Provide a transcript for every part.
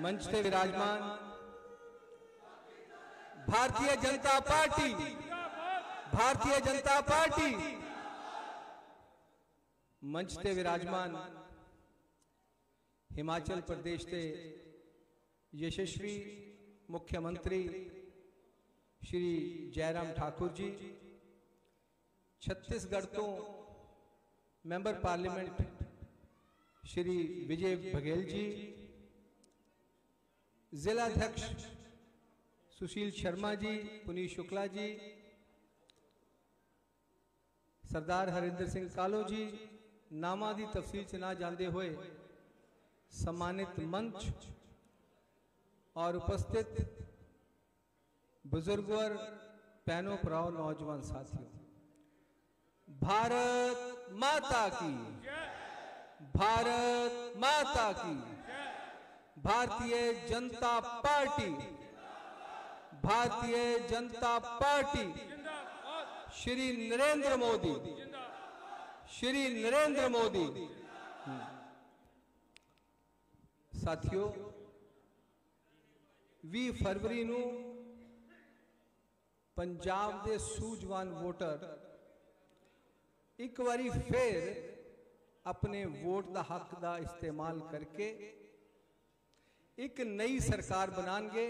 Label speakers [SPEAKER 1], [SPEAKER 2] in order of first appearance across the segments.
[SPEAKER 1] मंच से विराजमान भारतीय जनता पार्टी, भारतीय जनता पार्टी, मंच से विराजमान हिमाचल प्रदेश के यशस्वी मुख्यमंत्री श्री जयराम ठाकुर जी, छत्तीसगढ़ तो मेंबर पार्लियामेंट श्री विजय बघेल जी, जिला अध्यक्ष सुशील शर्मा जी, पुनीत शुक्ला जी, सरदार हरिंदर सिंह कालो जी, नामादी तफसील से ना जानते हुए सम्मानित मंच और उपस्थित बुजुर्गवर, पैनो प्राव, नौजवान साथियों, भारत माता की, भारत माता की, भारतीय जनता पार्टी, भारतीय जनता पार्टी, श्री नरेंद्र मोदी, श्री नरेंद्र मोदी। साथियों, 20 फरवरी ਨੂੰ पंजाब के सूझवान वोटर एक बारी फिर अपने वोट का हक का इस्तेमाल करके एक नई सरकार बनाएंगे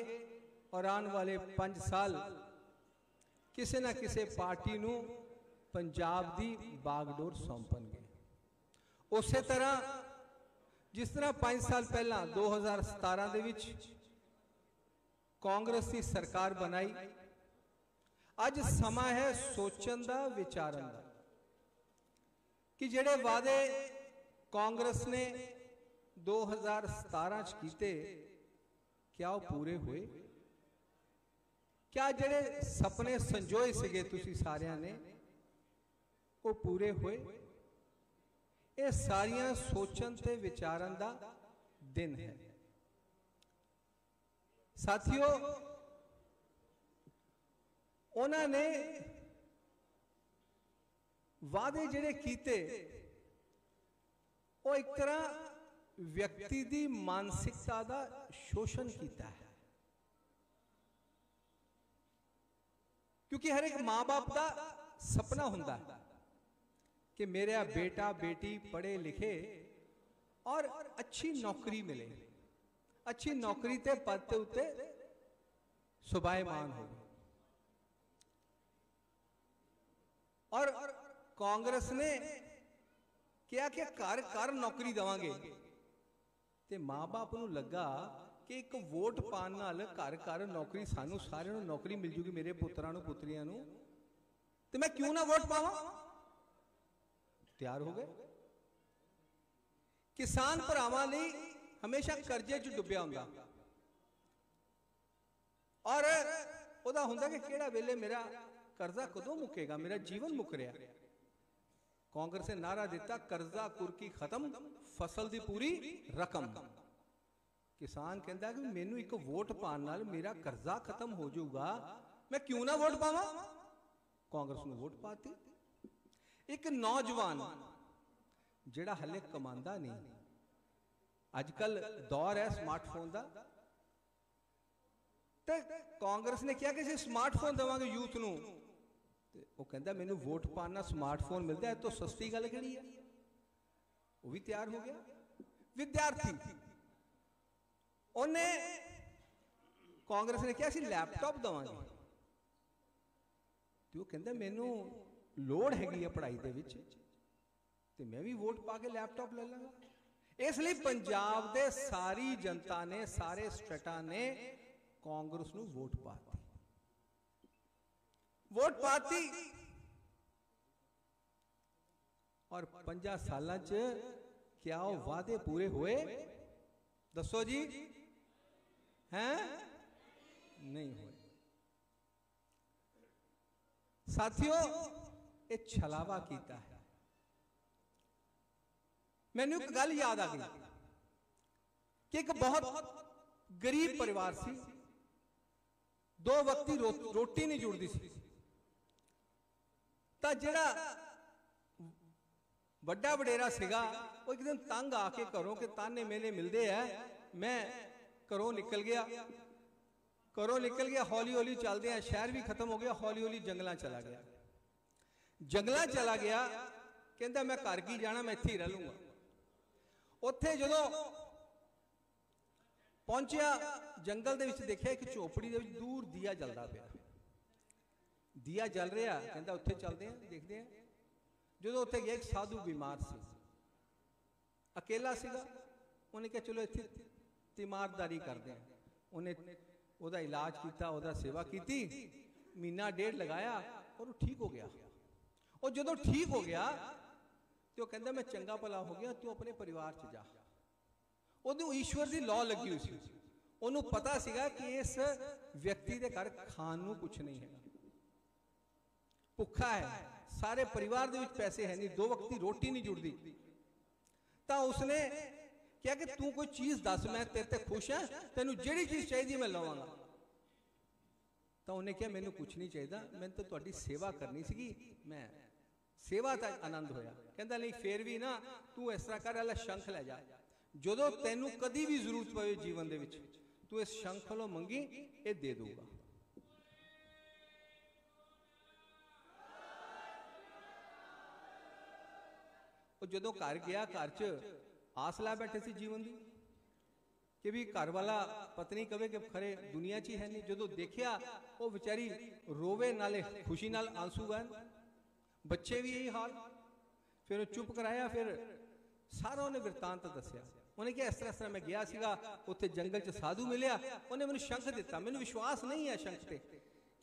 [SPEAKER 1] और आने वाले 5 साल किसी ना किसी पार्टी नू पंजाब की बागडोर सौंपणगे। उस तरह जिस तरह 5 साल पहला 2017 दे विच कांग्रेस की सरकार बनाई, अज समा है सोचन दा, विचारन दा कि जेड़े वादे कांग्रेस ने 2017 च कीते क्या वो पूरे हुए? क्या जेड़े सपने संजोए सिगे तुसी सारियां ने वो पूरे हुए? ये सारियां सोचन ते विचारन दा दिन है। साथियों, उन्होंने वादे जेड़े कीते वो एक तरह व्यक्ति की मानसिकता का शोषण किया है, क्योंकि हर एक मां बाप का सपना होता है कि मेरा बेटा बेटी पढ़े लिखे और अच्छी नौकरी मिले, अच्छी नौकरी ते पद ते उत्ते सुभायमान हो। और कांग्रेस ने क्या कि घर घर नौकरी देवांगे, ते मां बाप नूं लगा कि एक वोट पाने नाल घर घर नौकरी, सानू सारिआं नूं नौकरी मिल जूगी, मेरे पुत्रां नूं पुत्रियां नूं, ते मैं क्यों ना वोट पावां। तैयार हो गए। किसान भरावां लई हमेशा कर्जे च डुब्बिया हुंदा और उहदा हुंदा कि किहड़ा वेले मेरा कर्जा कदों मुकेगा, मेरा जीवन मुक रहा। कांग्रेस ने नारा दिता, कर्जा कुर्की खत्म, फसल दी पूरी रकम। किसान कहता कि मैनू एक वोट पाने नाल मेरा कर्जा खत्म हो जाऊगा, मैं क्यों ना वोट पावां। कांग्रेस नूं वोट पाती। एक नौजवान जिहड़ा हले कमांदा नहीं, अजकल दौर है स्मार्टफोन का, तो कांग्रेस ने क्या कि स्मार्टफोन देवांगे यूथ नूं, वो कहता मैनू वोट पाना स्मार्टफोन मिलता है तो सस्ती गल किहड़ी है। वो भी तैयार हो गया। विद्यार्थी उन्हें कांग्रेस ने क्या सी लैपटॉप देवांगे, तो वो कहता मैनू लोड़ हैगी है पढ़ाई दे विच, ते मैं भी वोट पा के लैपटॉप ले लांगा। इसलिए पंजाब दे सारी जनता ने, सारे स्टेटा ने कांग्रेस नूं वोट पाती, वोट पाती। और 5 साल क्या वो वादे पूरे हुए? दसो जी, हैं? नहीं हुए। साथियों, ये छलावा कीता है। मैनू एक गल याद आ गई कि एक बहुत गरीब परिवार सी, 2 वक्त की रोटी नहीं जुड़ती सी, तो जिहड़ा वड्डा वडेरा सीगा वो एक दिन तंग आके घरों के ताने मेले मिलते हैं, मैं घरों निकल गया, घरों निकल गया, हौली हौली चलते हैं, शहर भी खत्म हो गया, हौली हौली जंगलों चला गया, जंगलों चला गया। कहता मैं घर की जाना, मैं इत्थे ही रह लूंगा। उत्थे जदों पहुंचा जंगल दे विच देखिया एक झोपड़ी दे विच दूर दिया जलदा पिया, दिया जल रहा। कहता उत्थे चलते हैं, देखते हैं। जो उत्थे गया एक साधु बीमार सी, अकेला सीगा। उन्हें कहा चलो इत्थे तीमारदारी करते हैं। उन्हें उहदा इलाज किया, उहदा सेवा की, महीना डेढ़ लगाया और वो ठीक हो गया। और जो ठीक हो गया तो कहता मैं चंगा भला हो गया, तू अपने परिवार च जा। उदों ईश्वर की लौ लगी हुई सी, उन्होंने पता सीगा कि इस व्यक्ति के घर खाण नूं कुछ नहीं है, भुखा है, सारे परिवार दे विच पैसे है नहीं, 2 वक्त की रोटी नहीं जुड़ती। तो उसने क्या कि तू कोई चीज दस, मैं तेरे ते खुश है, तेनू जिहड़ी चीज चाहिए मैं लवांगा। तो उन्हें क्या मैनू कुछ नहीं चाहिए, मैंने तो तुहाडी सेवा करनी सीगी, मैं सेवा का आनंद होया। कहता नहीं फिर भी ना तू इस तरह कर, अला शंख लै जा, जो तेनू कदी भी जरूरत पवे जीवन दे विच तू इस शंख लो मंगी, ये दे दूंगा। जो घर गया, घर च आस ला बैठे सी जीवन की कि भी घर वाला पत्नी कहे कि खरे दुनिया च ही है नहीं। जो देखिया वो बेचारी रोवे, नाले खुशी नाल आंसू बहन, बच्चे भी यही हाल। फिर चुप कराया, फिर सारा उन्हें वृतांत दसिया। उन्हें क्या इस तरह मैं गया सीगा, उत्थे जंगल च साधु मिलिया, उन्हें मैंने शंख दिता, मैंने विश्वास नहीं है शंख ते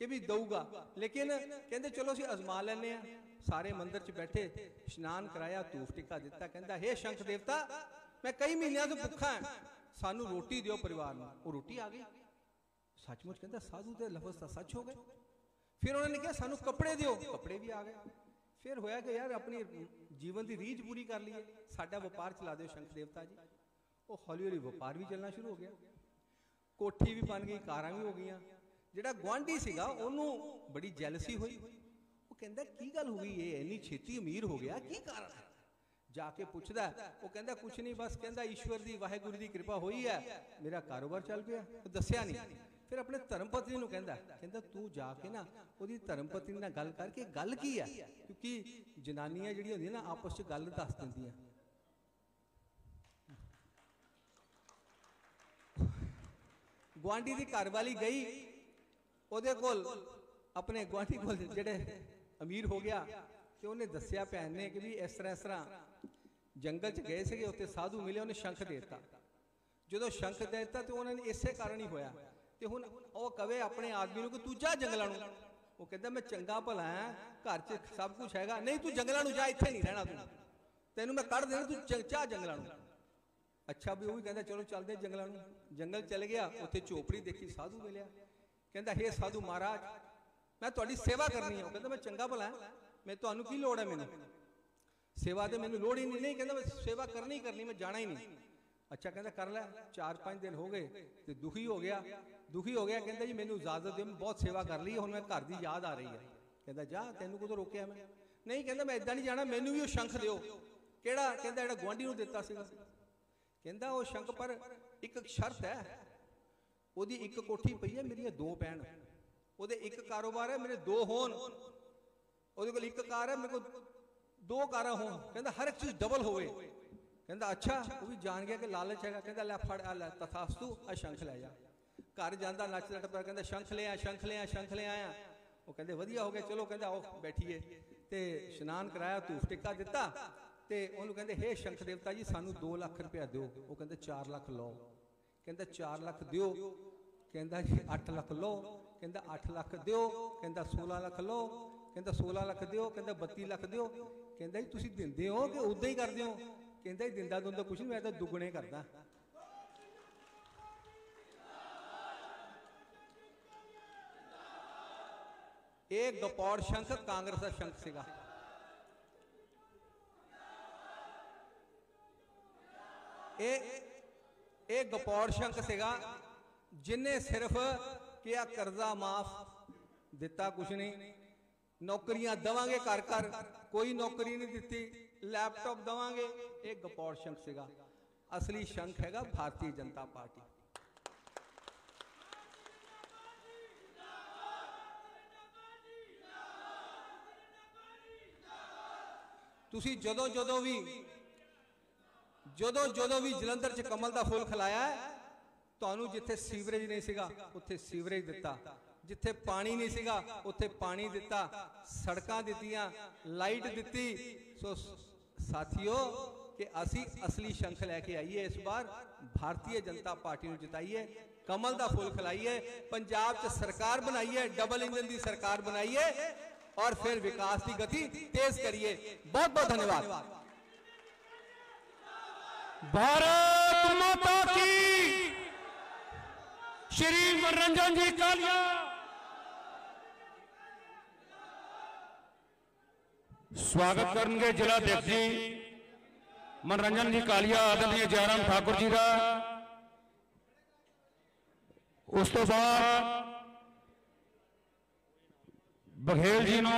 [SPEAKER 1] कि भी दऊगा, लेकिन कहते चलो असीं अजमा लैने आ। सारे मंदिर च बैठे, स्नान कराया, धूफ टिक्का दिता। कहता हे शंख देवता, मैं कई महीनों तो भुखा है, सानू रोटी दियो परिवार में। वो रोटी आ गई सचमुच। कहता साधु के लफज तो सच हो गए। फिर उन्होंने कहा सानू कपड़े दियो, कपड़े भी आ गए। फिर होया कि यार अपनी जीवन की रीझ पूरी कर लीए, साडा व्यापार चला दो शंख देवता जी। वो हौली हौली व्यापार भी चलना शुरू हो गया, कोठी भी बन गई, कारां भी हो गई। जिहड़ा गुआंढी सीगा उन्होंने बड़ी जैलसी हुई। वो कहता की गल हो गई, ये इन्नी छेती अमीर हो गया, की कारण है? जाके पूछदा, वो कहता कुछ नहीं, बस कहता ईश्वर की वाहिगुरू की कृपा हुई है, मेरा कारोबार चल पिया। दसिया नहीं। फिर अपने धर्म पत्नी नूं कहता तू जाके ना उहदी धर्म पत्नी नाल गल करके गल की है, क्योंकि जनानियां जिहड़ियां होंदियां ना आपस च गल दस दिंदियां। गुआंढी की घर वाली गई, ਉਹਦੇ ਕੋਲ अपने गुआंढी को जेड़े अमीर हो गया, तो उन्हें दसिया भैन ने कि भी इस तरह जंगल च गए थे, उत्ते साधु मिले, उन्हें शंख देता। जो शंख देता तो उन्होंने इसे कारण ही होया। तो हुण वो कवे अपने आदमी को तू जा जंगलों, वो कहता मैं चंगा भला है, घर च सब कुछ हैगा, नहीं तू जंगलों जा, इत्थे नहीं रहना, तू तेनू मैं कढ़ देना, तू जा जंगलों। अच्छा भी वो भी कहता चलो चलते जंगलों। जंगल चल गया, उत्थे झोपड़ी देखी, साधु मिलिया। कहता हे साधु महाराज, मैं तुहाडी सेवा करनी है। कहता मैं चंगा भला है, मैं तुहानू की लोड़ है, मैनू सेवा दे मैनू लोड़ ही नहीं। नहीं कहता मैं सेवा करनी ही करनी, मैं जाना ही नहीं। अच्छा कहता कर लै। 4-5 दिन हो गए तो दुखी हो गया। कहता जी मैनू इजाजत दो, मैं बहुत सेवा कर ली, हुण मैं घर की याद आ रही है। कहता जा, तेनू कदों रोकिया मैं? नहीं कहता मैं इदां नहीं जाना, मैनू भी वो शंख दिओ। किहड़ा? कहता जिहड़ा गुआंढी नूं दिता सीगा। कहता वो शंख पर एक शर्त है, ਉਹਦੀ एक कोठी पई है, मेरिया 2 पैण, ਉਹਦੇ एक कारोबार है, मेरे 2 होन, ਉਹਦੇ ਕੋਲ एक कार है, मेरे को 2 कारां होन। कहता हर एक चीज डबल होवे। कहता अच्छा, वो भी जान गया कि लालच है। कहता लै फड़, आ लै तथास्तु, आ शंख लै जा। घर जाता नचदा टप्पदा, कहता शंख ले आ, शंख ले आ, शंख ले आया। वो कहते वधिया हो गया, चलो कहता आओ बैठिए। तो स्नान कराया, धूफ टिक्का दिता, तो उन्होंने कहते हे शंख देवता जी सानू 2 लाख रुपया दो। वो कहते 4 लाख लो। कहता 4 लाख दियो। कहता जी 8 लाख लो। कहता 8 लाख दियो। कहता 16 लाख लो। कहता 16 लाख दियो। कहता 32 लाख दियो। कहता जी तुसीं दिंदे हो कि उदां ही करदे हो? कहता जी दिंदा दुंदा कुछ नहीं, मैं तो दुगने करदा। एक गपौड़ शंख कांग्रेस का शंख सीगा। एक गपौड़ शंख सीगा जिन्हें सिर्फ किया कर्जा माफ, दिता कुछ नहीं। नौकरियां दवांगे घर घर, कोई नौकरी नहीं दिती। लैपटॉप दवांगे, एक गपौड़ शंख सीगा। असली शंख हैगा भारतीय जनता पार्टी। ਤੁਸੀਂ ਜਦੋਂ ਜਦੋਂ ਵੀ ਜਲੰਧਰ 'ਚ ਕਮਲ ਦਾ ਫੁੱਲ ਖਿਲਾਇਆ ਹੈ, ਤੁਹਾਨੂੰ ਜਿੱਥੇ ਸੀਵਰੇਜ ਨਹੀਂ ਸੀਗਾ ਉੱਥੇ ਸੀਵਰੇਜ ਦਿੱਤਾ, ਜਿੱਥੇ ਪਾਣੀ नहीं ਸੀਗਾ ਉੱਥੇ ਪਾਣੀ ਦਿੱਤਾ, ਸੜਕਾਂ ਦਿੱਤੀਆਂ, ਲਾਈਟ ਦਿੱਤੀ। ਸੋ ਸਾਥੀਓ कि असी असली शंख लैके आईए, इस बार भारतीय जनता पार्टी ਨੂੰ जिताइए, कमल का फुल खिलाइए, पंजाब च सरकार बनाइए, डबल इंजन की सरकार बनाइए और फिर विकास की गति तेज करिए। बहुत बहुत धन्यवाद।
[SPEAKER 2] भारत माता की। श्री मनोरंजन जी कालिया स्वागत करेंगे जिलाध्यक्ष जी मनोरंजन जी कालिया आदरणीय जयराम ठाकुर जी का। उस तो बाद बघेल जी को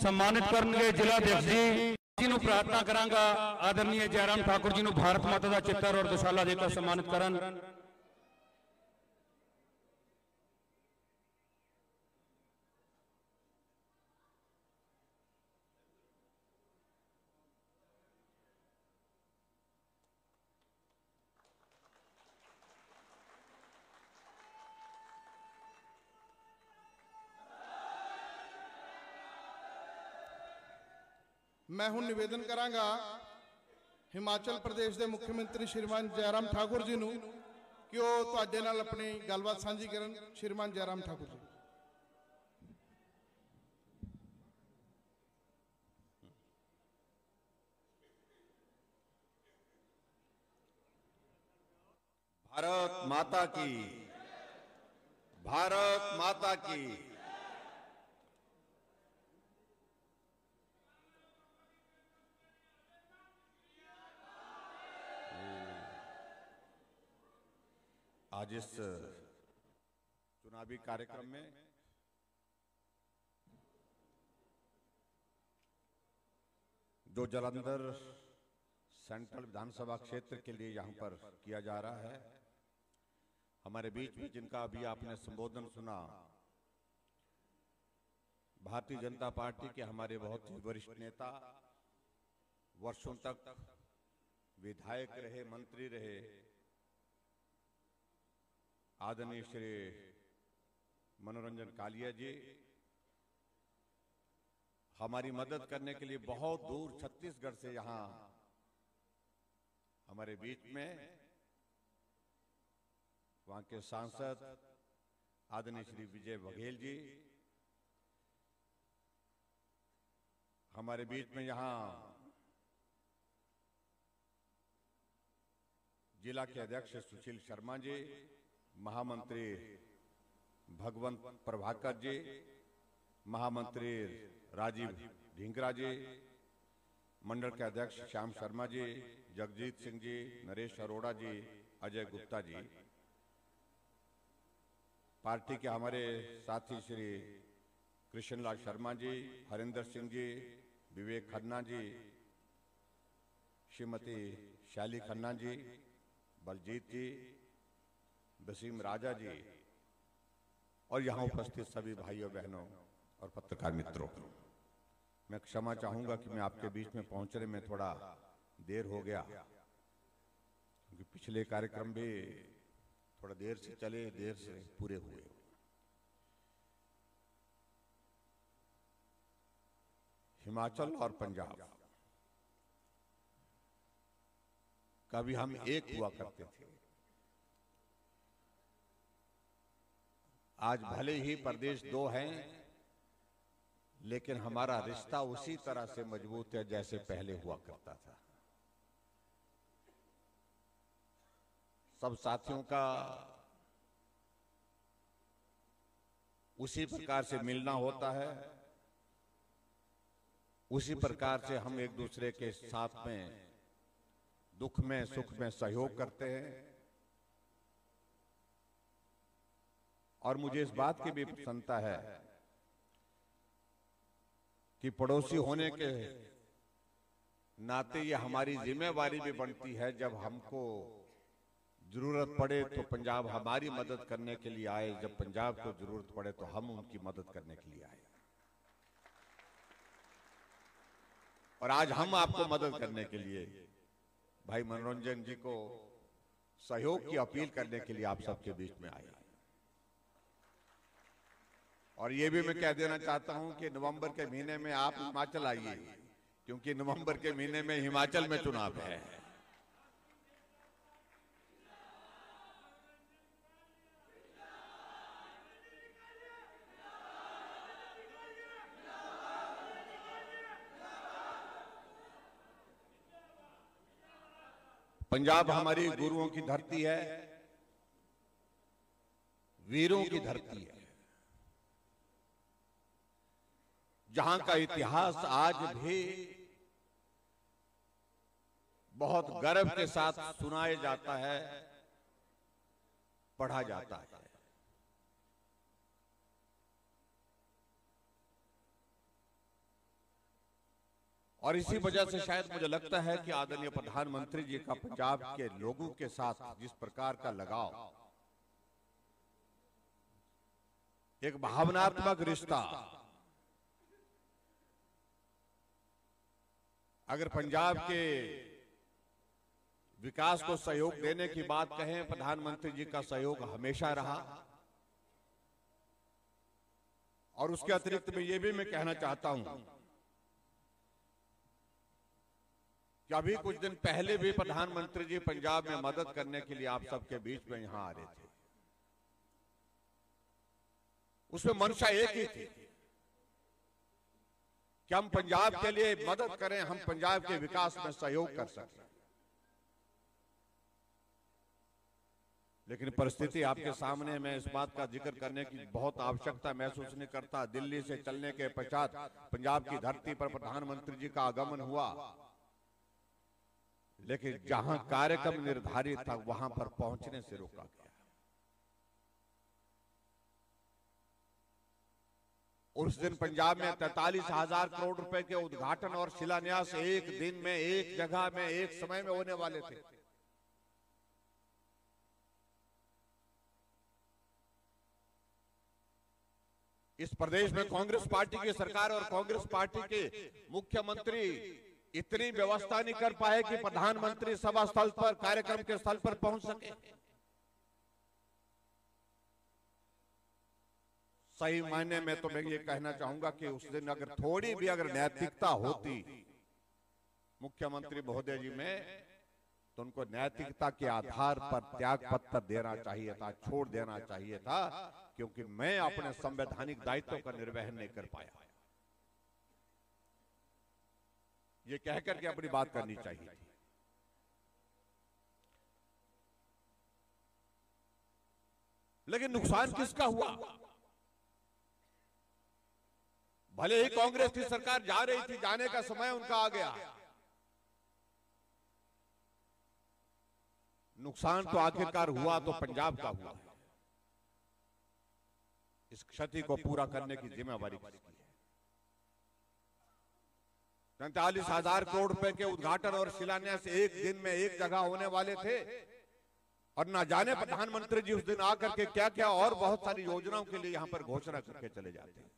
[SPEAKER 2] सम्मानित करेंगे जिलाध्यक्ष जी को प्रार्थना करांगा आदरणीय जयराम ठाकुर जी को भारत माता का चित्र और दुशाला देकर सम्मानित करन।
[SPEAKER 3] मैं हूं निवेदन करांगा हिमाचल प्रदेश के मुख्यमंत्री श्रीमान जयराम ठाकुर जी कि वो तुहाडे नाल अपनी गलबात साझी करन। श्रीमान जयराम ठाकुर जी।
[SPEAKER 4] भारत माता की, भारत माता की। आज इस चुनावी कार्यक्रम में जो जालंधर सेंट्रल विधानसभा क्षेत्र के लिए यहां पर किया जा रहा है, हमारे बीच में जिनका अभी आपने संबोधन सुना, भारतीय जनता पार्टी के हमारे बहुत ही वरिष्ठ नेता, वर्षों तक विधायक रहे, मंत्री रहे, आदरणीय श्री मनोरंजन कालिया जी हमारी मदद करने के लिए बहुत दूर छत्तीसगढ़ से यहां हमारे बीच में, वहां के सांसद आदरणीय श्री विजय बघेल जी हमारे बीच में, यहां जिला के अध्यक्ष सुशील शर्मा जी, महामंत्री भगवंत प्रभाकर जी, महामंत्री राजीव ढींगरा जी, मंडल के अध्यक्ष श्याम शर्मा जी, जगजीत सिंह जी, नरेश अरोड़ा जी, अजय गुप्ता जी, पार्टी के हमारे साथी श्री कृष्णलाल शर्मा जी, हरिंदर सिंह जी, विवेक खन्ना जी, श्रीमती शैली खन्ना जी, बलजीत जी, वसीम राजा जी और यहां उपस्थित सभी भाइयों बहनों और पत्रकार मित्रों, मैं क्षमा चाहूंगा कि मैं आपके बीच में पहुंचने में थोड़ा देर हो गया, क्योंकि पिछले कार्यक्रम भी थोड़ा देर से चले, देर से पूरे हुए। हिमाचल और पंजाब कभी हम एक हुआ करते थे। आज भले ही प्रदेश दो हैं, लेकिन हमारा रिश्ता उसी तरह से मजबूत है जैसे पहले हुआ करता था। सब साथियों का उसी प्रकार से मिलना होता है, उसी प्रकार से हम एक दूसरे के साथ में दुख में सुख में सहयोग करते हैं। और मुझे इस बात की भी प्रसन्नता है कि पड़ोसी होने के नाते ये हमारी जिम्मेवारी भी बनती है, जब हमको जरूरत पड़े तो पंजाब हमारी मदद करने के लिए आए, जब पंजाब को जरूरत पड़े तो हम उनकी मदद करने के लिए आए। और आज हम आपको मदद करने के लिए भाई मनोरंजन जी को सहयोग की अपील करने के लिए आप सबके बीच में आए। और ये भी मैं कह देना चाहता हूं कि नवंबर के महीने में आप हिमाचल आइए, क्योंकि नवंबर के महीने में हिमाचल में चुनाव है। पंजाब हमारी गुरुओं की धरती है, वीरों की धरती है, जहां का इतिहास आज भी बहुत गर्व के साथ सुनाया जाता है, पढ़ा जाता है। और इसी वजह से शायद मुझे लगता है कि आदरणीय प्रधानमंत्री जी का पंजाब के लोगों के साथ जिस प्रकार का लगाव, एक भावनात्मक रिश्ता, अगर पंजाब के विकास को सहयोग देने की बात कहें, प्रधानमंत्री जी का सहयोग हमेशा रहा। और उसके अतिरिक्त मैं ये भी मैं कहना चाहता हूं कि अभी कुछ दिन पहले भी प्रधानमंत्री जी पंजाब में मदद करने के लिए आप सबके बीच में यहां आ रहे थे। उसमें मंशा एक ही थी कि हम पंजाब के लिए मदद करें, हम पंजाब के विकास में सहयोग कर सकें। लेकिन परिस्थिति आपके सामने, मैं इस बात का जिक्र करने की बहुत आवश्यकता महसूस नहीं करता। दिल्ली से चलने के पश्चात पंजाब की धरती पर प्रधानमंत्री जी का आगमन हुआ, लेकिन जहां कार्यक्रम निर्धारित था वहां पर पहुंचने से रोका गया। उस दिन पंजाब में 43,000 करोड़ रुपए के उद्घाटन और शिलान्यास एक दिन में, एक जगह में, एक समय में होने वाले थे। इस प्रदेश में कांग्रेस पार्टी की सरकार और कांग्रेस पार्टी के मुख्यमंत्री इतनी व्यवस्था नहीं कर पाए कि प्रधानमंत्री सभा स्थल पर, कार्यक्रम के स्थल पर पहुंच सके। सही मायने में तो मैं ये कहना चाहूंगा कि उस दिन अगर थोड़ी भी अगर नैतिकता होती मुख्यमंत्री महोदय जी में, तो उनको नैतिकता के आधार पर त्याग पत्र देना चाहिए था, छोड़ देना चाहिए था, क्योंकि मैं अपने संवैधानिक दायित्व का निर्वहन नहीं कर पाया। ये कहकर के अपनी बात करनी चाहिए थी। लेकिन नुकसान किसका हुआ? भले ही कांग्रेस की सरकार जा रही थी, जाने का समय उनका आ गया, नुकसान तो आखिरकार हुआ तो पंजाब का हुआ। इस क्षति को पूरा करने की जिम्मेवारी किसकी है? 43,000 करोड़ रुपए के उद्घाटन और शिलान्यास एक दिन में, एक जगह होने वाले थे, और ना जाने प्रधानमंत्री जी उस दिन आकर के क्या क्या और बहुत सारी योजनाओं के लिए यहां पर घोषणा करके चले जाते हैं।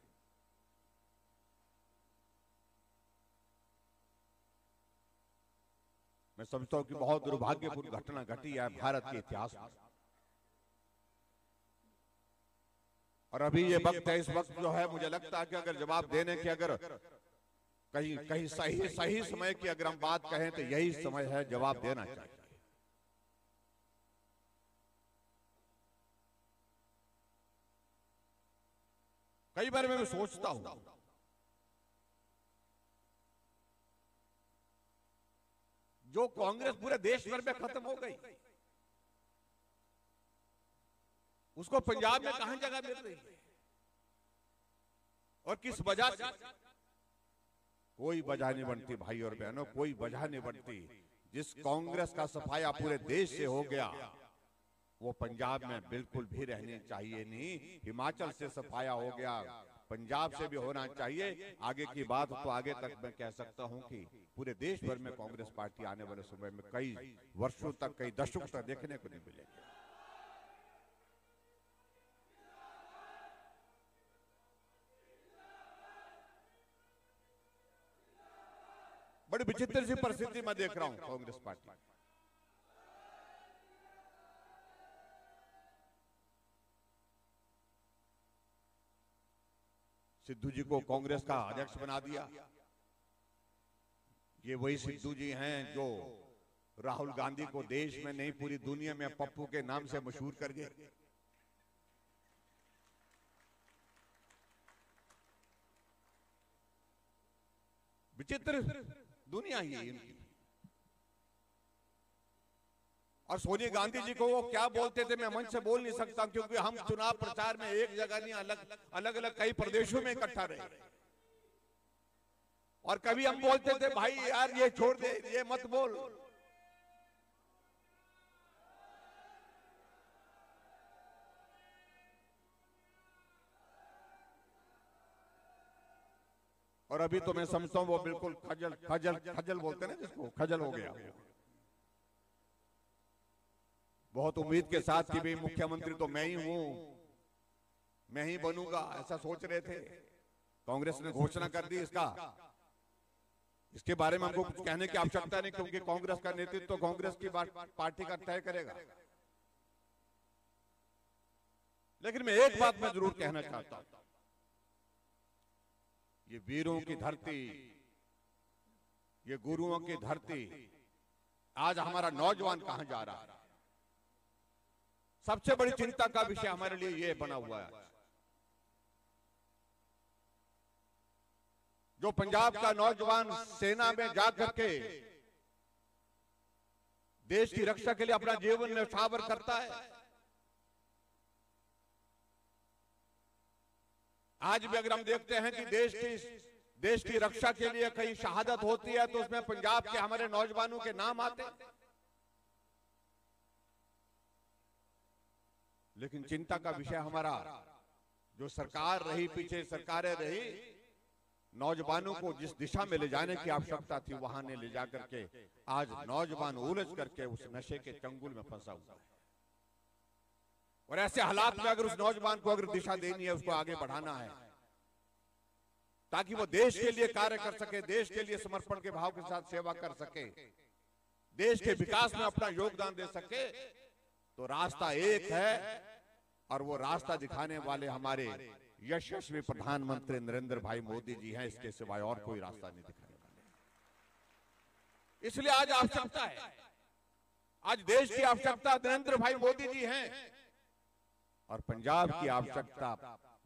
[SPEAKER 4] मैं समझता हूं कि बहुत दुर्भाग्यपूर्ण घटना घटी है भारत के इतिहास में। और अभी ये वक्त है, इस वक्त जो है मुझे लगता है कि अगर जवाब देने की अगर कहीं सही समय की अगर हम बात कहें तो यही समय है, जवाब देना चाहिए। कई बार मैं सोचता हूं जो कांग्रेस पूरे देश भर में खत्म हो गई, उसको पंजाब में कहां जगह मिल रही है और किस वजह से? कोई वजह नहीं बनती भाई और बहनों, कोई वजह नहीं बनती। जिस कांग्रेस का सफाया पूरे देश से हो गया वो पंजाब में बिल्कुल भी रहनी चाहिए नहीं। हिमाचल से सफाया हो गया, पंजाब से भी होना चाहिए। आगे की बात तो आगे तक मैं कह सकता हूं कि पूरे देश भर में कांग्रेस पार्टी आने वाले समय में कई वर्षों तक, कई दशकों तक देखने को नहीं मिलेगी। बड़ी विचित्र सी परिस्थिति मैं देख रहा हूं कांग्रेस पार्टी। सिद्धू जी को कांग्रेस का अध्यक्ष बना दिया। ये वही सिद्धू जी हैं जो राहुल गांधी को देश में नहीं पूरी दुनिया में पप्पू के नाम से मशहूर कर गए। विचित्र दुनिया ही है इनकी। और सोनिया गांधी जी को वो क्या बोलते थे मैं मंच से बोल नहीं सकता, क्योंकि हम चुनाव प्रचार में एक जगह नहीं, अलग अलग कई प्रदेशों में इकट्ठा रहे। और कभी हम बोलते थे भाई यार ये छोड़ दे, ये मत बोल। और अभी तो मैं समझता हूं वो बिल्कुल खजल बोलते ना जिसको, खजल हो गया। बहुत उम्मीद के साथ कि भाई मुख्यमंत्री तो मैं ही हूं, मैं ही बनूंगा, ऐसा सोच रहे थे। कांग्रेस ने घोषणा कर दी इसके बारे में हमको कुछ कहने की आवश्यकता नहीं, क्योंकि कांग्रेस का नेतृत्व तो कांग्रेस की पार्टी का तय करेगा। लेकिन मैं एक बात मैं जरूर कहना चाहता हूं, ये वीरों की धरती, ये गुरुओं की धरती, आज हमारा नौजवान कहां जा रहा है, सबसे बड़ी चिंता का विषय हमारे लिए ये बना हुआ है। जो पंजाब का नौजवान सेना में जाकर के देश की रक्षा के लिए अपना जीवन न्यौछावर करता है, आज भी अगर हम देखते हैं कि देश की रक्षा के लिए कहीं शहादत होती है तो उसमें पंजाब के हमारे नौजवानों के नाम आते हैं। लेकिन चिंता का विषय हमारा जो सरकार रही, पीछे सरकारें रही, नौजवानों को जिस दिशा में ले जाने की आवश्यकता थी वहां ने ले जाकर के आज नौजवान उलझ करके उस नशे के चंगुल में फंसा हुआ है। और ऐसे हालात में अगर उस नौजवान को अगर दिशा देनी है, उसको आगे बढ़ाना है ताकि वो देश के लिए कार्य कर सके, देश के लिए समर्पण के भाव के साथ सेवा कर सके, देश के विकास में अपना योगदान दे सके, तो रास्ता एक है और वो रास्ता दिखाने वाले हमारे यशस्वी प्रधानमंत्री नरेंद्र भाई मोदी जी हैं। इसके सिवाय और कोई रास्ता नहीं दिखाने वाले। इसलिए आज आवश्यकता है, आज देश की आवश्यकता नरेंद्र भाई मोदी जी हैं और पंजाब की आवश्यकता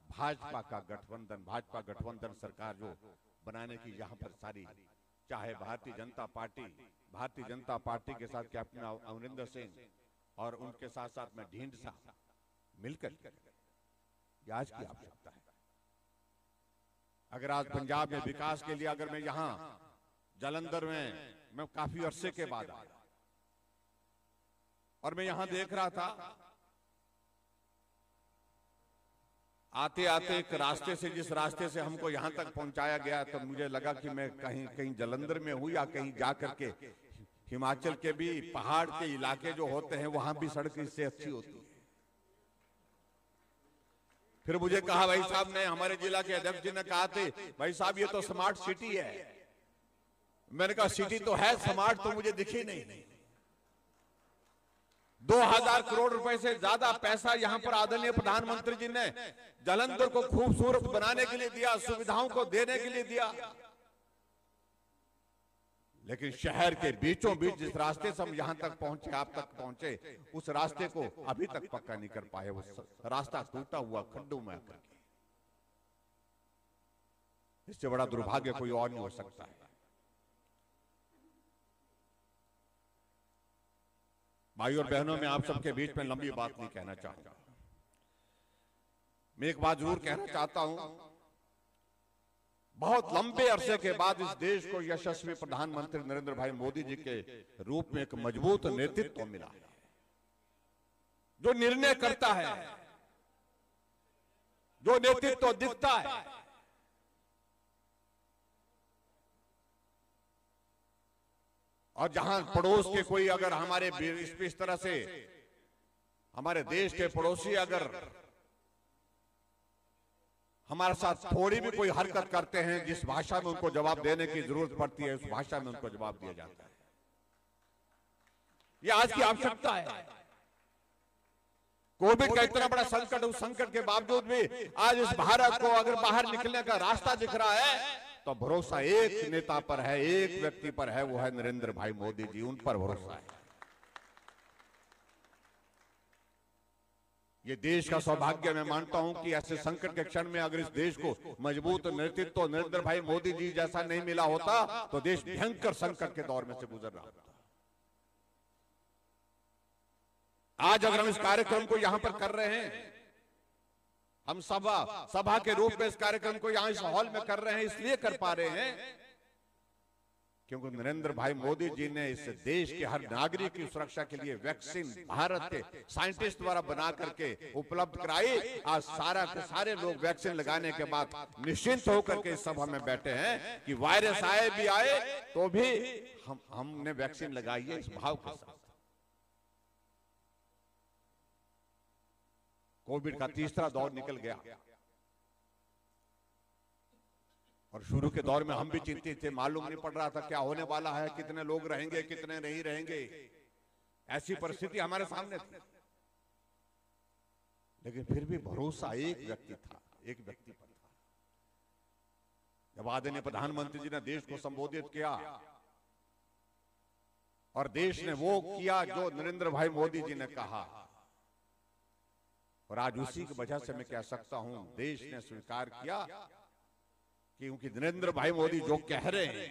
[SPEAKER 4] भाजपा का गठबंधन, भाजपा गठबंधन सरकार जो बनाने की यहाँ पर सारी, चाहे भारतीय जनता पार्टी के साथ कैप्टन अमरिंदर सिंह और उनके साथ साथ में ढींढसा मिलकर आज की आवश्यकता है। अगर आज पंजाब में विकास के लिए अगर मैं यहाँ जालंधर में मैं काफी अरसे के बाद आया और मैं यहां देख रहा था, आते आते एक रास्ते से, जिस रास्ते से हमको यहां तक पहुंचाया गया, तो मुझे लगा कि मैं कहीं जालंधर में हूं या कहीं जाकर के हिमाचल के भी पहाड़ के इलाके जो होते हैं वहां भी सड़क इससे अच्छी होती है। फिर मुझे कहा भाई साहब ने, हमारे जिला के अध्यक्ष जी ने कहा थे भाई साहब ये तो स्मार्ट सिटी है। मैंने कहा सिटी तो है, स्मार्ट तो मुझे दिखी नहीं। 2000 करोड़ रुपए से ज्यादा पैसा यहां पर आदरणीय प्रधानमंत्री जी ने जालंधर को खूबसूरत बनाने के लिए दिया, सुविधाओं को देने के लिए दिया। लेकिन शहर के बीचों बीच जिस रास्ते से हम यहां तक पहुंचे, आप तक पहुंचे, उस रास्ते को अभी तक पक्का नहीं कर पाए। वो रास्ता टूटा हुआ, खड्डों में आकर के। इससे बड़ा दुर्भाग्य कोई और नहीं हो सकता है। भाई और बहनों, मैं आप सबके बीच में लंबी बात नहीं कहना चाहूंगा। मैं एक बात जरूर कहना चाहता हूं, बहुत लंबे अरसे के बाद इस देश को यशस्वी प्रधानमंत्री नरेंद्र भाई मोदी जी के रूप में एक मजबूत नेतृत्व मिला है, जो निर्णय करता है, जो नेतृत्व दिखता है। और जहां पड़ोस के कोई अगर हमारे इस तरह से हमारे देश के पड़ोसी अगर हमारे साथ थोड़ी भी कोई हरकत करते हैं, जिस भाषा में उनको जवाब देने की जरूरत पड़ती है, उस भाषा में उनको जवाब दिया जाता है। यह आज की आवश्यकता है। कोविड का इतना बड़ा संकट, उस संकट के बावजूद भी आज इस भारत को अगर बाहर निकलने का रास्ता दिख रहा है तो भरोसा एक नेता पर है, एक व्यक्ति पर है, वो है नरेंद्र भाई मोदी जी। उन पर भरोसा है। ये देश का सौभाग्य मैं मानता हूं कि ऐसे संकट के क्षण में अगर इस देश को मजबूत नेतृत्व नरेंद्र भाई मोदी जी जैसा नहीं मिला होता तो देश भयंकर संकट के दौर में से गुजर रहा होता। आज अगर हम इस कार्यक्रम को यहां पर कर रहे हैं, हम सभा के रूप में इस कार्यक्रम को यहां इस हॉल में कर रहे हैं, इसलिए कर पा रहे हैं क्योंकि नरेंद्र भाई मोदी जी ने इस देश के हर नागरिक की सुरक्षा के लिए वैक्सीन भारत के साइंटिस्ट द्वारा बना करके उपलब्ध कराई। आज सारे लोग वैक्सीन लगाने के बाद निश्चिंत होकर के इस सभा में बैठे हैं कि वायरस आए भी आए तो भी हमने वैक्सीन लगाई है, इस भाव के साथ। कोविड का तीसरा दौर निकल गया और शुरू के दौर में हम भी चिंतित थे, मालूम नहीं पड़ रहा था क्या होने वाला है, कितने लोग रहेंगे, कितने नहीं रहेंगे। ऐसी परिस्थिति हमारे सामने थी, लेकिन फिर भी भरोसा एक व्यक्ति था, एक व्यक्ति पर था। जब आदरणीय प्रधानमंत्री जी ने देश को संबोधित किया और देश ने वो किया जो नरेंद्र भाई मोदी जी ने कहा, और आज उसी की वजह से मैं कह सकता हूं देश ने स्वीकार किया क्योंकि नरेंद्र भाई मोदी जो कह रहे हैं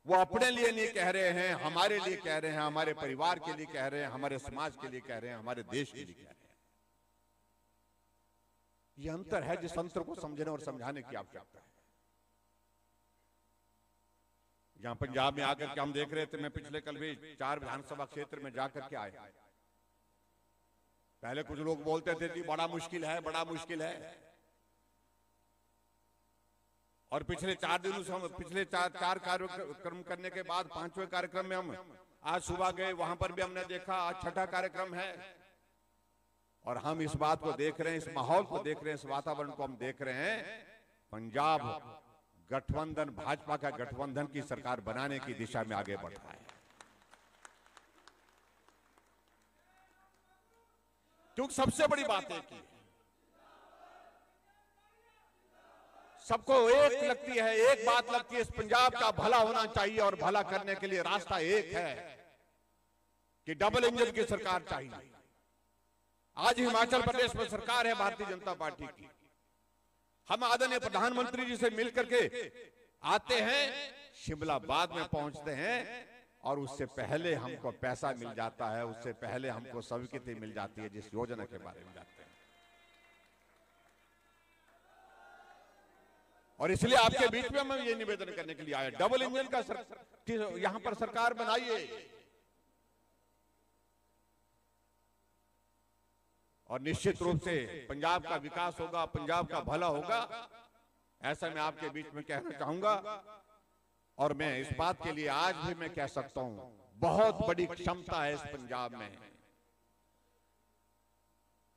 [SPEAKER 4] वो अपने लिए नहीं कह रहे हैं, हमारे लिए कह रहे हैं, हमारे परिवार के लिए कह रहे हैं, हमारे समाज के लिए कह रहे हैं, हमारे देश के लिए कह रहे हैं। ये अंतर है जिस अंतर को समझने और समझाने की आवश्यकता है। यहां पंजाब में आकर के हम देख रहे थे, मैं पिछले कल भी 4 विधानसभा क्षेत्र में जाकर के आया। पहले कुछ लोग बोलते थे कि बड़ा मुश्किल है, बड़ा मुश्किल है, और पिछले 4 दिनों से हम पिछले चार कार्यक्रम करने के बाद 5वें कार्यक्रम में हम आज सुबह गए, वहां पर भी हमने देखा आज 6ठा कार्यक्रम है। और हम इस बात को देख रहे हैं, इस माहौल को देख रहे हैं, इस वातावरण को हम देख रहे हैं। पंजाब गठबंधन, भाजपा का गठबंधन की सरकार बनाने की दिशा में आगे बढ़ रहा है। क्योंकि सबसे बड़ी बात एक ही, सबको एक लगती है, एक बात लगती है, इस पंजाब का भला होना चाहिए और भला करने के लिए रास्ता एक है कि डबल इंजन की सरकार चाहिए। आज हिमाचल प्रदेश में सरकार है भारतीय जनता पार्टी की। हम आदरणीय प्रधानमंत्री जी से मिलकर के आते हैं, शिमला बाद में पहुंचते हैं और उससे पहले हमको पैसा मिल जाता है, उससे पहले हमको स्वीकृति मिल जाती है जिस योजना के बारे में जानते हैं। और इसलिए आपके बीच में हम ये निवेदन करने के लिए आए, डबल इंजन का यहां पर सरकार बनाइए और निश्चित रूप से पंजाब का विकास होगा, पंजाब का भला होगा, ऐसा मैं आपके बीच में कहना चाहूंगा। और मैं इस बात के लिए आज भी मैं कह सकता हूं बहुत बड़ी क्षमता है इस पंजाब में,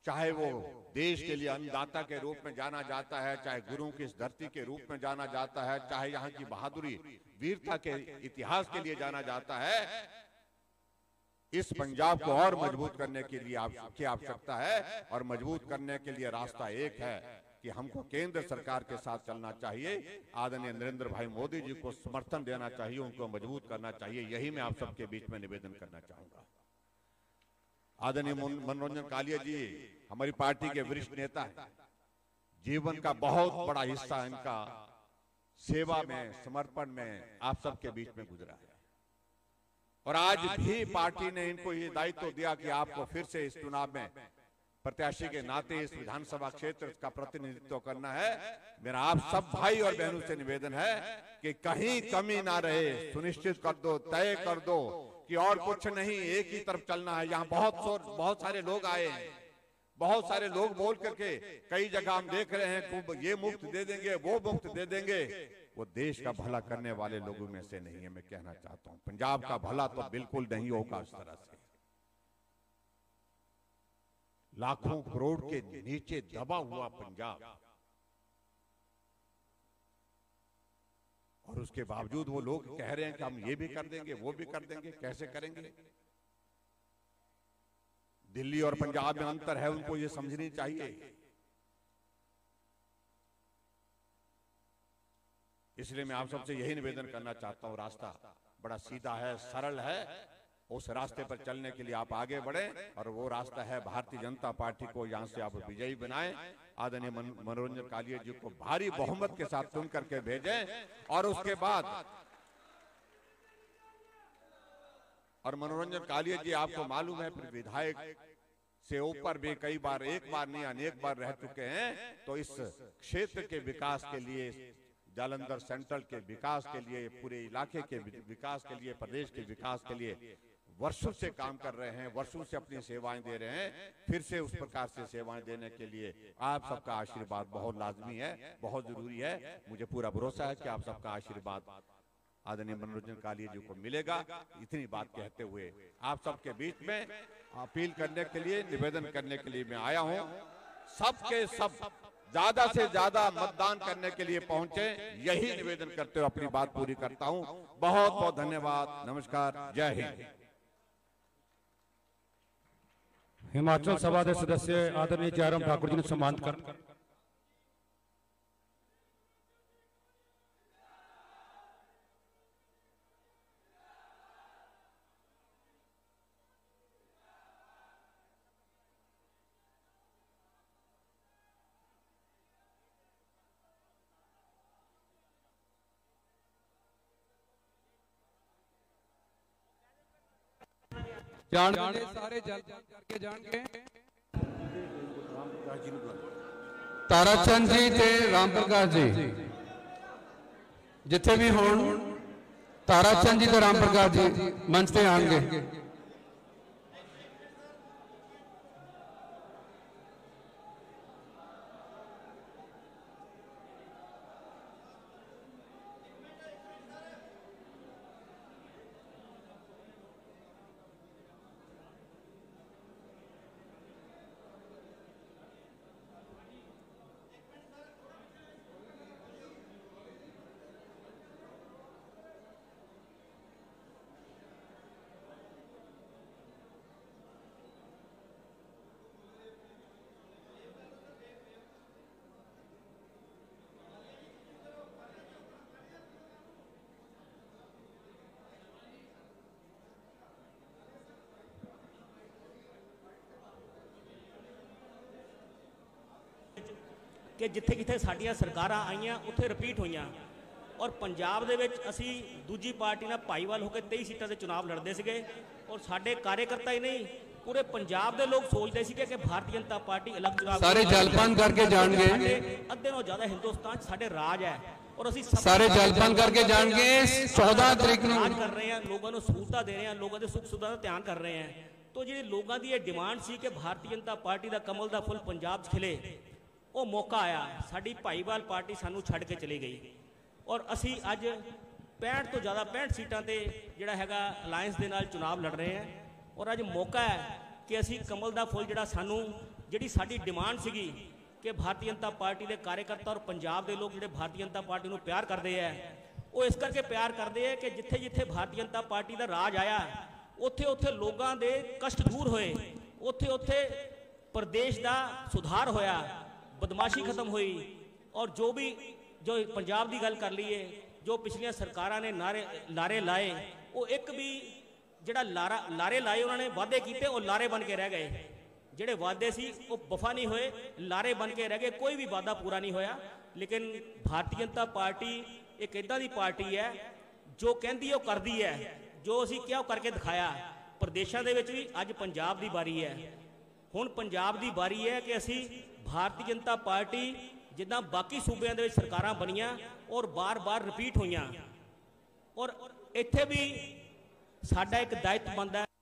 [SPEAKER 4] चाहे वो देश के लिए अन्नदाता के रूप में जाना जाता है, चाहे गुरुओं की इस धरती के रूप में जाना जाता है, चाहे यहाँ की बहादुरी वीरता के इतिहास के लिए जाना जाता है। इस पंजाब को और मजबूत करने के लिए की आवश्यकता है और मजबूत करने के लिए रास्ता एक है कि हमको केंद्र सरकार के साथ चलना चाहिए, आदरणीय नरेंद्र भाई मोदी जी को समर्थन देना चाहिए, उनको मजबूत करना चाहिए। यही मैं आप सबके बीच में निवेदन करना चाहूंगा। आदरणीय मनोरंजन कालिया जी हमारी पार्टी के वरिष्ठ नेता हैं, जीवन का बहुत बड़ा हिस्सा इनका सेवा में, समर्पण में आप सबके बीच में गुजरा है और आज भी पार्टी ने इनको ये दायित्व दिया कि आपको फिर से इस चुनाव में प्रत्याशी के नाते इस विधानसभा क्षेत्र का प्रतिनिधित्व करना है। मेरा आप सब भाई और बहनों से निवेदन है कि कहीं कमी ना रहे, सुनिश्चित कर दो, तय कर दो कि और कुछ नहीं, एक ही तरफ चलना है। यहाँ बहुत सारे लोग आए हैं, बहुत सारे लोग बोल करके कई जगह हम देख रहे हैं ये मुफ्त दे देंगे, वो मुफ्त दे देंगे, वो देश का भला करने वाले लोगों में से नहीं है। मैं कहना चाहता हूं पंजाब का भला तो बिल्कुल नहीं होगा इस तरह से। लाखों करोड़ के नीचे दबा हुआ पंजाब और उसके बावजूद वो लोग कह रहे हैं कि हम ये भी कर देंगे, वो भी कर देंगे। कैसे करेंगे? दिल्ली और पंजाब में अंतर है, उनको ये समझनी चाहिए। इसलिए मैं आप सबसे यही निवेदन करना चाहता हूं, रास्ता बड़ा सीधा है, सरल है, उस रास्ते पर चलने के लिए आप आगे बढ़े और वो रास्ता है भारतीय जनता पार्टी को यहां से आप विजयी बनाएं। आदरणीय मनोरंजन कालिया जी को भारी बहुमत के साथ चुन करके भेजें और उसके बाद और मनोरंजन कालिया जी आपको मालूम है फिर विधायक से ऊपर भी कई बार, एक बार नहीं अनेक बार रह चुके हैं। तो इस क्षेत्र के विकास के लिए, जालंधर सेंट्रल के विकास के लिए, पूरे इलाके के विकास के लिए, प्रदेश के विकास के लिए वर्षों से काम कर रहे हैं, वर्षों से अपनी सेवाएं दे रहे हैं। फिर से उस प्रकार से सेवाएं देने के लिए आप सबका आशीर्वाद बहुत लाजमी है, बहुत जरूरी है। मुझे पूरा भरोसा है कि आप सबका आशीर्वाद आदरणीय मनोरंजन कालिया जी को मिलेगा। इतनी बात कहते हुए आप सबके बीच में अपील करने के लिए, निवेदन करने के लिए मैं आया हूं। सबके सब ज्यादा से ज्यादा मतदान करने के लिए पहुंचे, यही निवेदन करते हुए अपनी बात पूरी करता हूं। बहुत बहुत धन्यवाद। नमस्कार। जय हिंद।
[SPEAKER 2] हिमाचल सभा के सदस्य आदरणीय जयराम ठाकुर जी ने सम्मानित कर
[SPEAKER 5] सारे जल करके जाएंगे। ताराचंद जी ते राम प्रकाश जी जिथे भी होण, ताराचंद जी ते राम प्रकाश जी मंच पे आएंगे।
[SPEAKER 6] कि जिथे जिथे साडियां सरकारां आईयां उत्थे रिपीट होईयां और पंजाब दे विच असीं दूजी पार्टी नाल भाईवाल होकर 23 सीटां दे चुनाव लड़दे सीगे और साडे कार्यकर्ता ही नहीं पूरे पंजाब दे लोग सोचते सीगे कि भारतीय जनता पार्टी अलग चुनाव
[SPEAKER 5] सारे जलपान करके जाएंगे।
[SPEAKER 6] अद्धे नालों ज़्यादा हिंदुस्तान साडे राज है और असीं
[SPEAKER 5] सारे जलपान करके जाएंगे। 14 तारीख को
[SPEAKER 6] राज कर रहे हैं, लोगों को सहूलतां दे रहे हैं, लोगों के सुख सुविधा का ध्यान कर रहे हैं। तो जी लोगों की ये डिमांड सी कि भारतीय जनता पार्टी का कमल का फुल पंजाब खिले, वो मौका आया। साडी भाईवाल पार्टी सानू छड़ के चली गई और असी अज 65 तो ज़्यादा 65 सीटां ते जिहड़ा हैगा अलायंस दे नाल चुनाव लड़ रहे हैं और अज मौका है कि असी कमल दा फुल जिहड़ा सानू जिहड़ी साडी डिमांड सीगी कि भारतीय जनता पार्टी के कार्यकर्ता और पंजाब के लोग जिहड़े भारतीय जनता पार्टी नूं प्यार करते हैं वो इस करके प्यार करते हैं कि जिथे जिथे भारतीय जनता पार्टी का राज आया उत्थे उत्थे लोगों के कष्ट दूर होए, उत्थे उत्थे प्रदेश का सुधार होया, बदमाशी खत्म हुई और जो भी जो पंजाब की गल कर लीए जो पिछलियां सरकारां ने लारे लाए वो एक भी जिहड़ा लारे लाए उन्होंने वादे किए वो लारे बन के रह गए। जिहड़े वादे सी वो वफा नहीं होए, लारे बन के रह गए, कोई भी वादा पूरा नहीं होया। लेकिन भारतीय जनता पार्टी एक इदां दी पार्टी है जो कहती है वो करती है, जो असीं क्या करके दिखाया। प्रदेशों के भी अज पंजाब की बारी है, हुण पंजाब की बारी है कि असीं भारतीय जनता पार्टी जिद्दां बाकी सूबे दे सरकारां बनियां और बार बार रिपीट होईयां और इत्थे भी साडा एक दायित्व बनदा है